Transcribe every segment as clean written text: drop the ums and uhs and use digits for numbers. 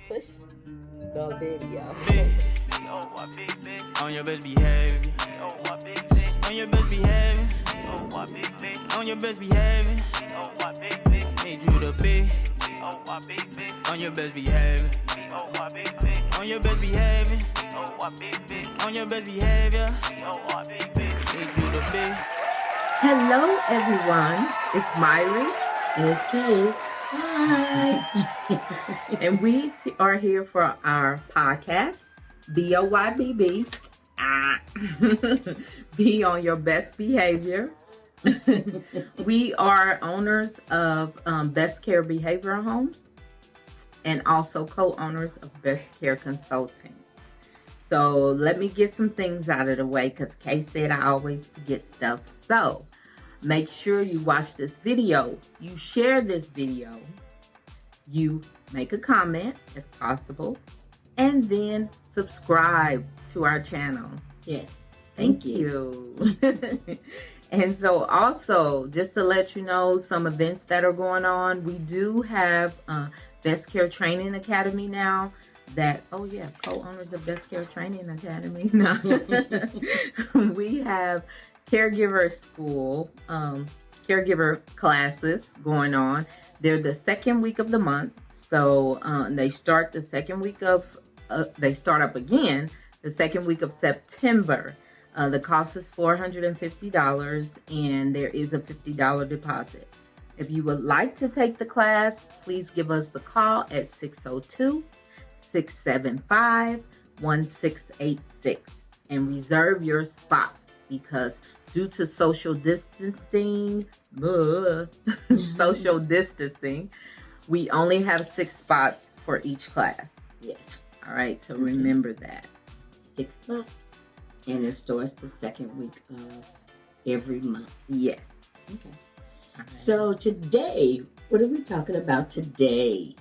Push the video. On your best behavior. On your best behavior. On your best behavior. Need you to be on your best behavior. On your best behavior. On your best behavior. Need you to be. Hello, everyone. It's Myrrie. And it's Kay. Hi. And we are here for our podcast, BOYBB. Be on your best behavior. We are owners of Best Care Behavioral Homes and also co-owners of Best Care Consulting. So let me get some things out of the way because Kay said I always forget stuff. So make sure you watch this video, you share this video, you make a comment if possible, and then subscribe to our channel. Yes. Thank you. And so also, just to let you know some events that are going on, we do have Best Care Training Academy now. Co-owners of Best Care Training Academy. Now we have caregiver school, caregiver classes going on. They're the second week of the month. So they start the second week of, they start up again the second week of September. The cost is $450 and there is a $50 deposit. If you would like to take the class, please give us a call at 602-675-1686 and reserve your spot because due to social distancing, we only have 6 spots for each class. Yes. All right, so remember that. 6 months. And it starts the second week of every month. Yes. Okay. Right. So today, what are we talking about today?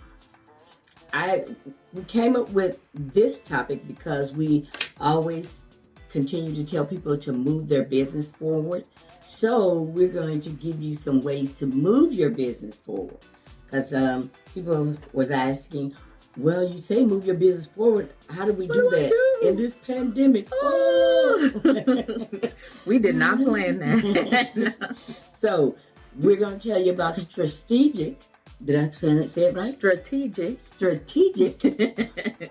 We came up with this topic because we always continue to tell people to move their business forward. So we're going to give you some ways to move your business forward. Because people was asking, well, you say move your business forward. How do we do that in this pandemic? Oh. We did not plan that. No. So we're going to tell you about strategic. Did I say it right? Strategic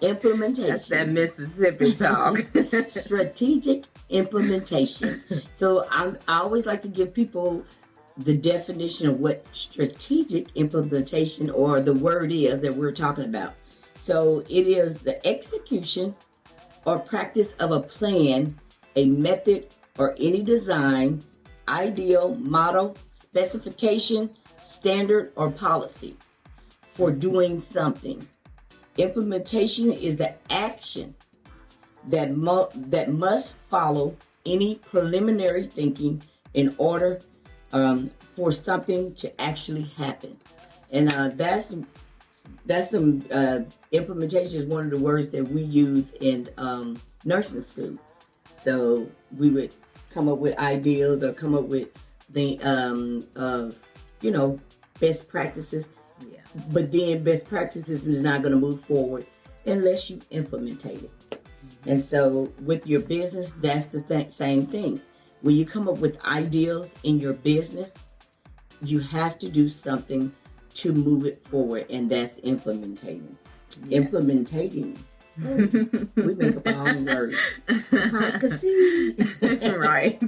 implementation. That's that Mississippi talk. Strategic implementation. So I always like to give people the definition of what strategic implementation or the word is that we're talking about. So it is the execution or practice of a plan, a method, or any design, ideal, model, specification, standard, or policy for doing something. Implementation is the action that must follow any preliminary thinking in order for something to actually happen. And that's some implementation is one of the words that we use in nursing school. So we would come up with ideals or come up with the best practices. Yeah. But then best practices is not going to move forward unless you implement it. Mm-hmm. And so with your business, that's the same thing. When you come up with ideals in your business, you have to do something to move it forward, and that's implementing. Yes. Implementing. We make up our own words. Right.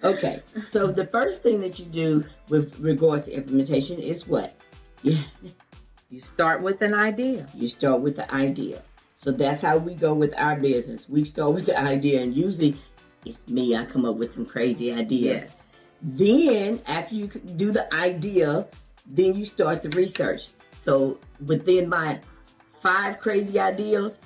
Okay. So the first thing that you do with regards to implementation is what? Yeah. You start with an idea. You start with the idea. So that's how we go with our business. We start with the idea, and usually it's me. I come up with some crazy ideas. Yes. Then after you do the idea, then you start the research. So within my 5 crazy ideas,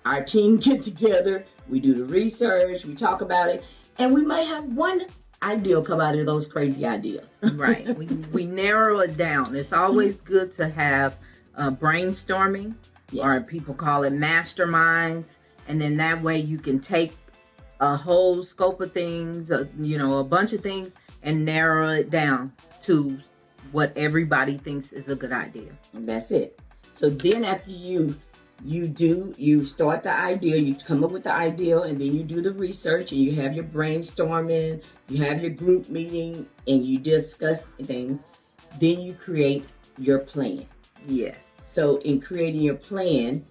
our team get together, we do the research, we talk about it, and we might have one idea come out of those crazy ideas. Right. We narrow it down. It's always good to have brainstorming, yes, or people call it masterminds, and then that way you can take a whole scope of things, a bunch of things, and narrow it down to what everybody thinks is a good idea. And that's it. So then after you you start the idea, you come up with the ideal, and then you do the research, and you have your brainstorming, you have your group meeting, and you discuss things. Then you create your plan. Yes. So in creating your plan,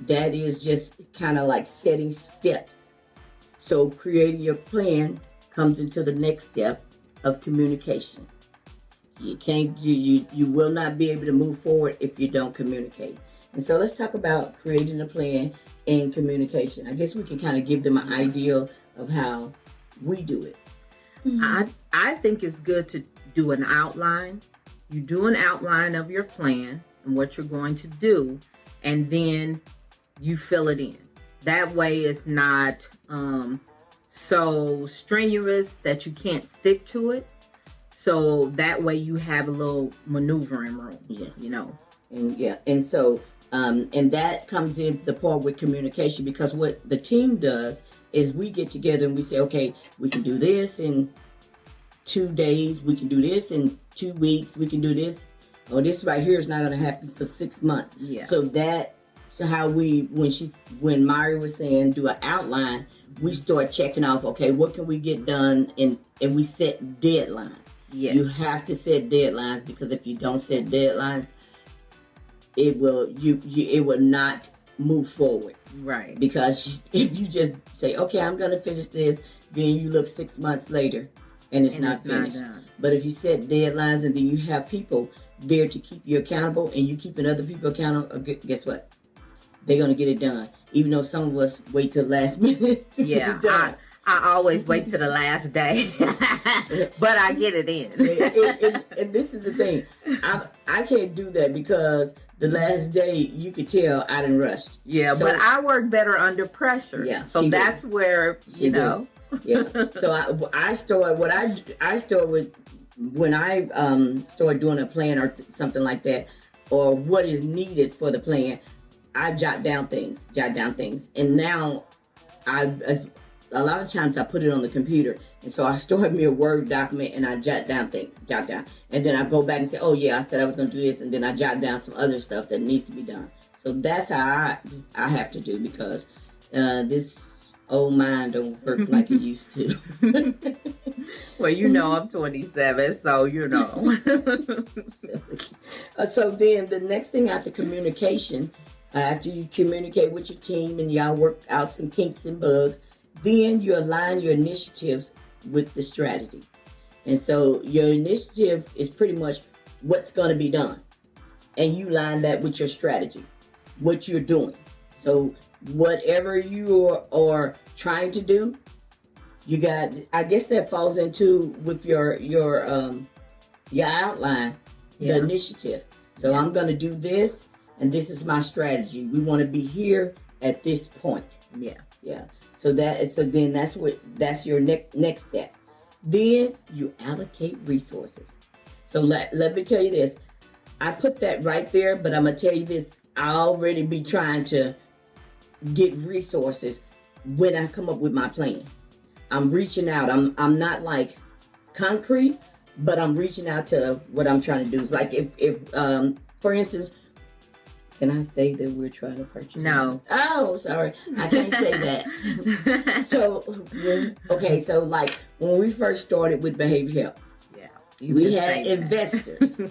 that is just kind of like setting steps. So creating your plan comes into the next step of communication. You can't do you will not be able to move forward if you don't communicate. And so let's talk about creating a plan and communication. I guess we can kind of give them an idea of how we do it. I think it's good to do an outline. You do an outline of your plan and what you're going to do, and then you fill it in. That way it's not so strenuous that you can't stick to it. So that way you have a little maneuvering room. Yes. You know. And so and that comes in the part with communication, because what the team does is we get together and we say, okay, we can do this in 2 days, we can do this in 2 weeks, we can do this, or this right here is not going to happen for 6 months. Yeah. So how when Myrrie was saying do an outline, we start checking off, okay, what can we get done, and we set deadlines. Yes. You have to set deadlines, because if you don't set deadlines, it will not move forward. Right. Because if you just say, okay, I'm going to finish this, then you look 6 months later and it's not finished. Not done. But if you set deadlines and then you have people there to keep you accountable, and you keeping other people accountable, guess what? They're going to get it done. Even though some of us wait till the last minute to get it done. I always wait to the last day, but I get it in. And this is the thing. I can't do that, because the last day you could tell I done rushed. Yeah, so, but I work better under pressure. Yeah, so that's where, you know. Yeah. So I start with when I start doing a plan or something like that, or what is needed for the plan. I jot down things, and now a lot of times I put it on the computer, and so I store me a Word document and I jot down, and then I go back and say, oh yeah, I said I was going to do this, and then I jot down some other stuff that needs to be done. So that's how I have to do, because this old mind don't work like it used to. Well, you know, I'm 27, so you know. So then the next thing after communication, after you communicate with your team and y'all work out some kinks and bugs, then you align your initiatives with the strategy. And so your initiative is pretty much what's going to be done. And you line that with your strategy, what you're doing. So whatever you are trying to do, you got, I guess that falls into with your outline, the initiative. So I'm going to do this, and this is my strategy. We want to be here at this point. Yeah. So then that's your next step. Then you allocate resources. So let me tell you this. I put that right there, but I'm gonna tell you this. I already be trying to get resources when I come up with my plan. I'm reaching out. I'm not like concrete, but I'm reaching out to what I'm trying to do. It's like if for instance, can I say that we're trying to purchase? No. Oh, sorry. I can't say that. So like when we first started with behavior health, we had investors.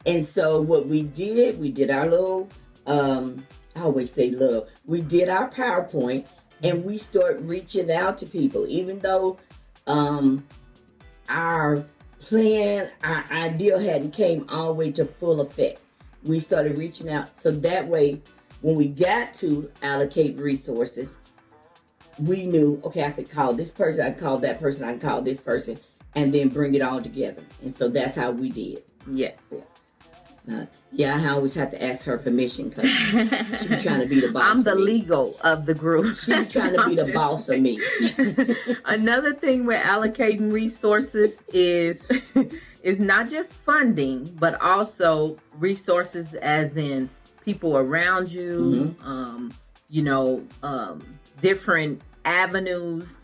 And so what we did our little, I always say love. We did our PowerPoint, and we start reaching out to people, even though our plan, our ideal hadn't came all the way to full effect. We started reaching out, so that way, when we got to allocate resources, we knew, okay, I could call this person, I could call that person, I could call this person, and then bring it all together. And so that's how we did. Yes. I always have to ask her permission, because she be trying to be the boss. I'm the legal of the group. She be trying to be the boss of me. Another thing with allocating resources is not just funding, but also resources as in people around you, different avenues,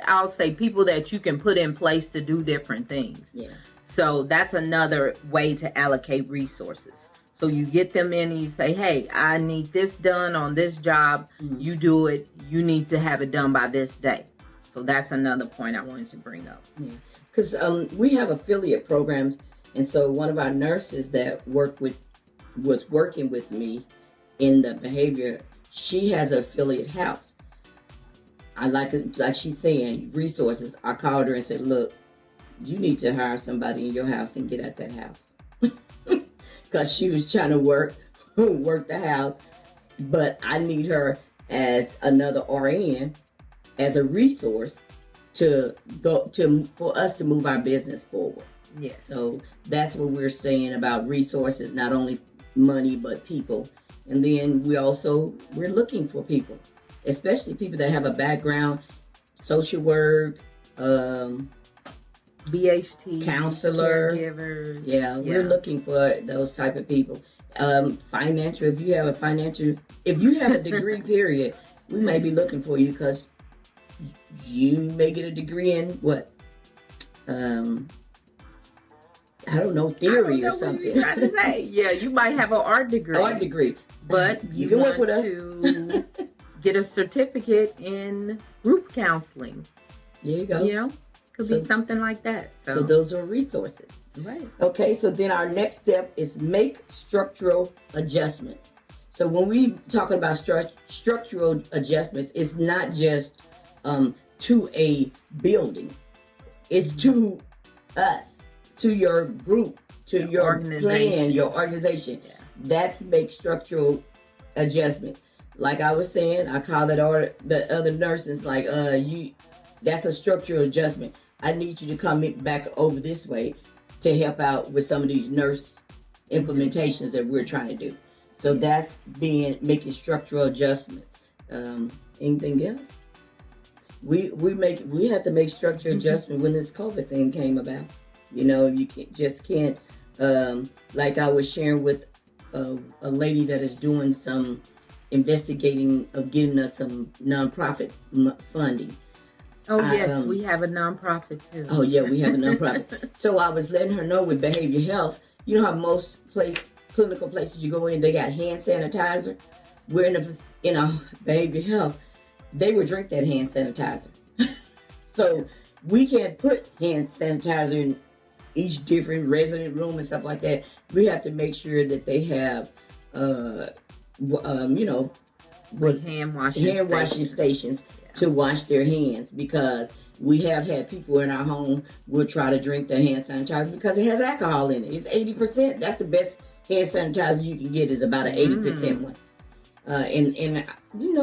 I'll say people that you can put in place to do different things. Yeah. So that's another way to allocate resources. So you get them in and you say, hey, I need this done on this job. Mm-hmm. You do it. You need to have it done by this day. So that's another point I wanted to bring up. Yeah, because we have affiliate programs, and so one of our nurses that was working with me in the behavior, she has an affiliate house. I like she's saying, resources. I called her and said, look, you need to hire somebody in your house and get out that house. Because she was trying to work the house, but I need her as another RN, as a resource for us to move our business forward. Yes. So that's what we're saying about resources, not only money but people. And then we're looking for people, especially people that have a background, social work, BHT, counselor, caregivers. Yeah, we're looking for those type of people. Financial. If you have a degree, period, we may be looking for you because you may get a degree in what? I don't know, theory or something. What you're trying to say. Yeah, you might have an art degree. But you can work with us to get a certificate in group counseling. There you go. You know, could be something like that. So those are resources. Right. Okay, so then our next step is make structural adjustments. So when we talking about structural adjustments, it's not just to a building. It's to us, to your group, to your plan, your organization. Yeah. That's make structural adjustments. Like I was saying, I call the other nurses like, that's a structural adjustment. I need you to come back over this way to help out with some of these nurse implementations that we're trying to do. So that's making structural adjustments. Anything else? We have to make structural adjustment when this COVID thing came about. You know, you can't. Like I was sharing with a lady that is doing some investigating of getting us some nonprofit funding. Oh, yes, we have a nonprofit too. Oh, yeah, we have a nonprofit. So I was letting her know with behavior health, you know how most clinical places you go in, they got hand sanitizer? We're in a behavior health, they would drink that hand sanitizer. So we can't put hand sanitizer in each different resident room and stuff like that. We have to make sure that they have, hand washing stations to wash their hands, because we have had people in our home will try to drink their hand sanitizer because it has alcohol in it. It's 80%. That's the best hand sanitizer you can get, is about an 80% one.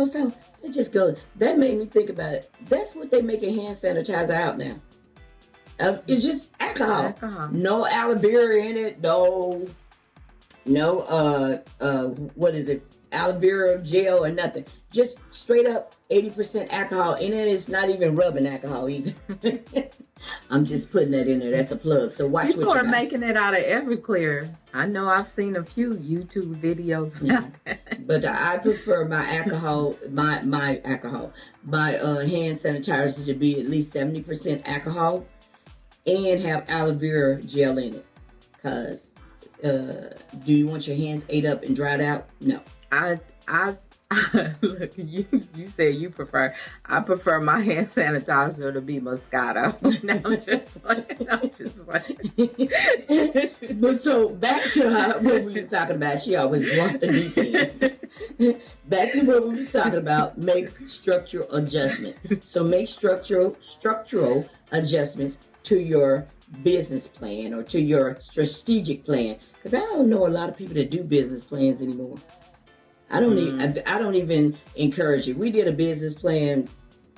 So it just goes. That made me think about it. That's what they make a hand sanitizer out now. It's just alcohol. No aloe vera in it. No, what is it? Aloe vera gel or nothing. Just straight up 80% alcohol. And it's not even rubbing alcohol either. I'm just putting that in there. That's a plug. So watch People what you are got. Making it out of Everclear. I know I've seen a few YouTube videos about that. But I prefer my hand sanitizer to be at least 70% alcohol and have aloe vera gel in it. Because do you want your hands ate up and dried out? No. Look, you said you prefer. I prefer my hand sanitizer to be Moscato. No, I'm just like. But so back to what we was talking about. She always brought the deep end. Back to what we was talking about. Make structural adjustments. So make structural adjustments to your business plan or to your strategic plan. Because I don't know a lot of people that do business plans anymore. I don't even encourage it. We did a business plan,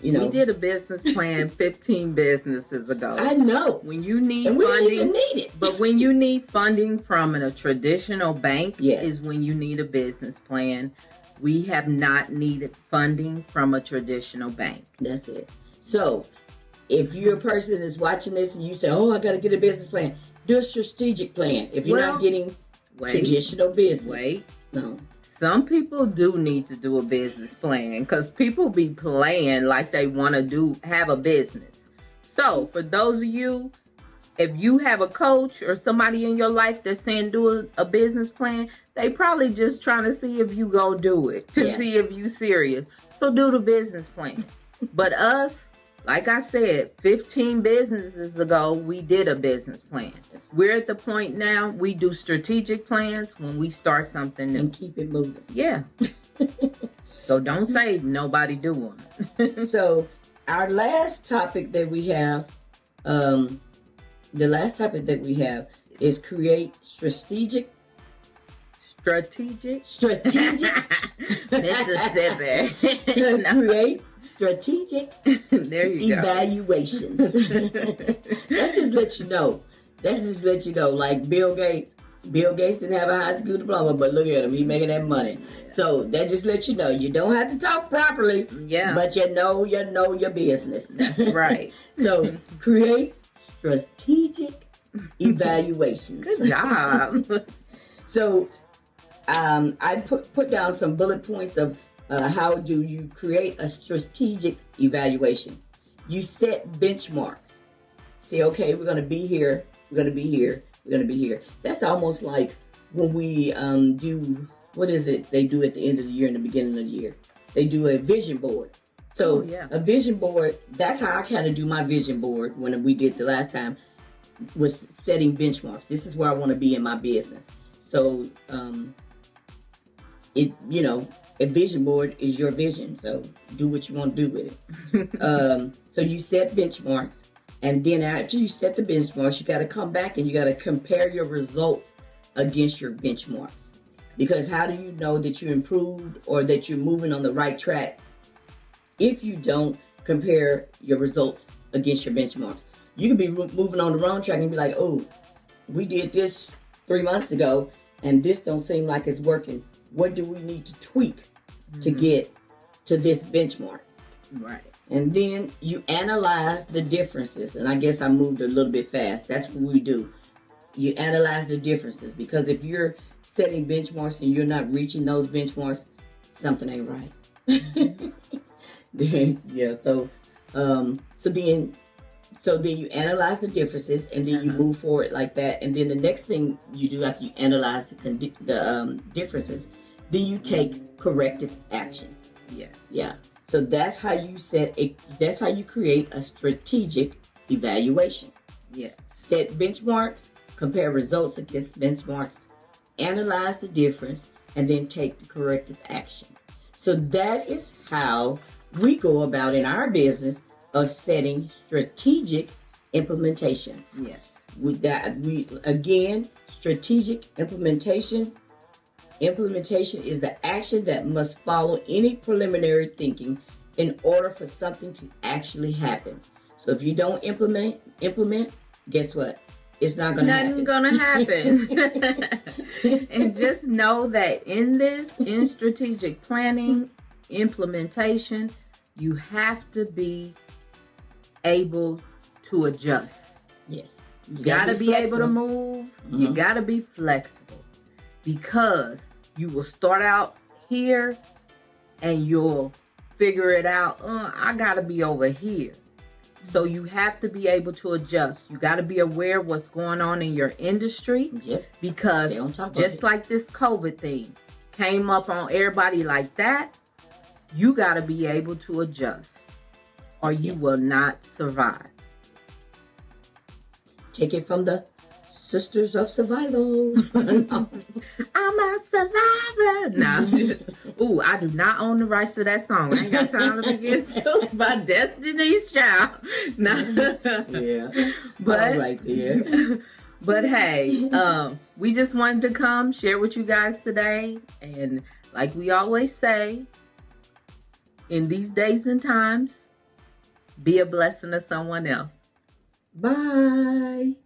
We did a business plan 15 businesses ago. I know. When you need and we funding, didn't even need it. But when you need funding from a traditional bank, yes, is when you need a business plan. We have not needed funding from a traditional bank. That's it. So, if you're a person that's watching this and you say, "Oh, I got to get a business plan," do a strategic plan. If you're not getting traditional business, no. Some people do need to do a business plan because people be playing like they want to have a business. So for those of you, if you have a coach or somebody in your life that's saying do a business plan, they probably just trying to see if you go do it, to see if you serious. So do the business plan. But us, like I said, 15 businesses ago, we did a business plan. We're at the point now, we do strategic plans when we start something new. And keep it moving. Yeah. So don't say nobody do one. So our last topic that we have, is create strategic Mississippi. Create strategic There you evaluations. That just let you know. Like Bill Gates. Bill Gates didn't have a high school diploma, but look at him. He making that money. So that just lets you know. You don't have to talk properly. Yeah. But you know your business. That's right. So create strategic evaluations. Good job. So I put down some bullet points of how do you create a strategic evaluation. You set benchmarks. Say, okay, we're going to be here. We're going to be here. We're going to be here. That's almost like when we do, what is it they do at the end of the year and the beginning of the year? They do a vision board. So a vision board, that's how I kind of do my vision board when we did the last time, was setting benchmarks. This is where I want to be in my business. So a vision board is your vision. So do what you want to do with it. So you set benchmarks. And then after you set the benchmarks, you got to come back and you got to compare your results against your benchmarks. Because how do you know that you improved or that you're moving on the right track if you don't compare your results against your benchmarks? You could be moving on the wrong track and be like, oh, we did this 3 months ago and this don't seem like it's working. What do we need to tweak to get to this benchmark? Right. And then you analyze the differences. And I guess I moved a little bit fast. That's what we do. You analyze the differences. Because if you're setting benchmarks and you're not reaching those benchmarks, something ain't right. Yeah, so then you analyze the differences and then you move forward like that. And then the next thing you do after you analyze the differences, then you take corrective actions. Yeah. Yeah. So that's how you that's how you create a strategic evaluation. Yes. Set benchmarks, compare results against benchmarks, analyze the difference, and then take the corrective action. So that is how we go about in our business of setting strategic implementation. Yes. Strategic implementation. Implementation is the action that must follow any preliminary thinking in order for something to actually happen. So if you don't implement, guess what? It's not going to happen. Nothing going to happen. And just know that in strategic planning, implementation, you have to be able to adjust. Yes. You got to be able to move. Mm-hmm. You got to be flexible. Because you will start out here and you'll figure it out. I got to be over here. So you have to be able to adjust. You got to be aware of what's going on in your industry. Yep. Because just like this COVID thing came up on everybody like that, you got to be able to adjust or you will not survive. Take it from the Sisters of Survival. I'm a survivor. No, I do not own the rights to that song. I ain't got time to begin to by Destiny's Child. No. Yeah. But all right there. But hey, we just wanted to come share with you guys today. And like we always say, in these days and times, be a blessing to someone else. Bye.